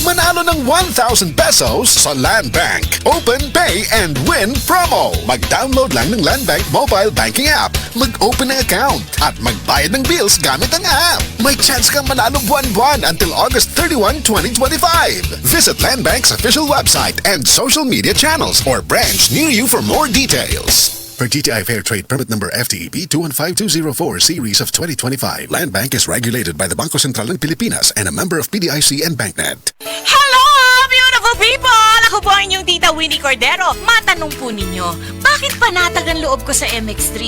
Manalo ng 1,000 pesos sa Land Bank Open, Pay, and Win promo. Mag-download lang ng Land Bank mobile banking app, mag-open ng account, at magbayad ng bills gamit ang app. May chance kang manalo buwan-buwan until August 31, 2025. Visit Land Bank's official website and social media channels or branch near you for more details. Per GTI Fair Trade Permit Number FTEB 215204 Series of 2025. Land Bank is regulated by the Bangko Sentral ng Pilipinas and a member of PDIC and BancNet. Hello, beautiful people! Ako po ang inyong tita Winnie Cordero. Matanong po ninyo, bakit panatag ang loob ko sa MX3?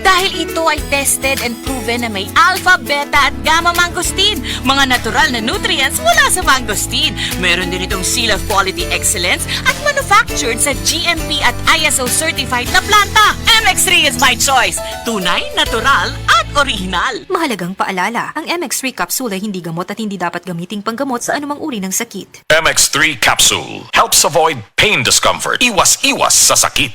Dahil ito ay tested and proven na may alpha, beta at gamma mangosteen. Mga natural na nutrients mula sa mangosteen. Meron din itong Seal of Quality Excellence at manufactured sa GMP at ISO certified na planta. MX3 is my choice. Tunay, natural at original. Mahalagang paalala, ang MX3 capsule ay hindi gamot at hindi dapat gamiting panggamot sa anumang uri ng sakit. MX3 Capsule helps avoid pain discomfort. Iwas-iwas sa sakit.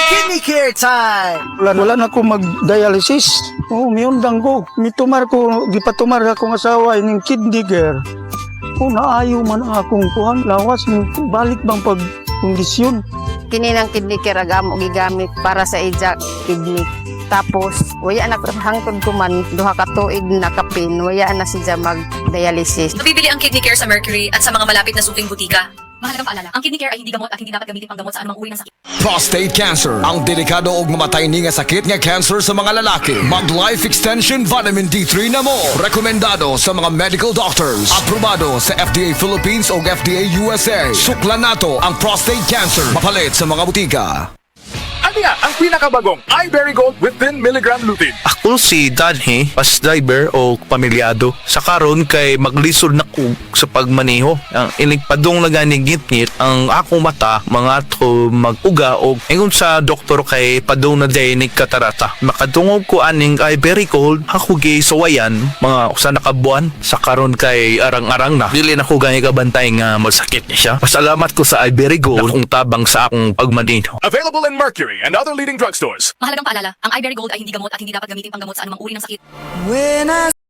Kidney care time! Wala na ako mag-dialysis. Miyundang ko. Mitumar ko, gipatumar akong asawa ng kidney care. Naayo man akong kuhan. Lawas, balik bang pag-kondisyon. Kini ng kidney care agam og gigamit para sa ija kidney. Tapos waya na hangtod ko man duha ka tuig na kapin, waya na siya mag-dialysis. Mabibili ang Kidney Care sa Mercury at sa mga malapit na suking butika. Mahalagang paalala, ang Kidney Care ay hindi gamot at hindi dapat gamitin panggamot sa anumang uri ng sakit. Prostate cancer, ang delikado ug mamatay ni nga sakit nga cancer sa mga lalaki. Mag Life Extension Vitamin D3 na mo. Rekomendado sa mga medical doctors. Aprobado sa FDA Philippines ug FDA USA. Suklan nato ang prostate cancer. Mapalit sa mga butika. Ano nga ang pinakabagong iBerry Gold with 10 mg lutein? Ako si Danny, bus driver o pamilyado. Sa karon kay maglisod na ko sa pagmaneho. Ang iligpadong lagani ngit-ngit ang akong mata mga to mag-uga o ingon sa doktor kay padong na day ni katarata. Makadungog ko aning iBerry Gold ako gi sawayan mga usa na kabuan sa karon kay arang-arang na. Dili na ko gani kabantay nga masakit niya siya. Pasalamat ko sa iBerry Gold na kung tabang sa akong pagmaneho. Available in Mercury and other leading drugstores. Mahalagang paalala, ang iBerry Gold ay hindi gamot at hindi dapat gamitin panggamot sa anumang uri ng sakit. When I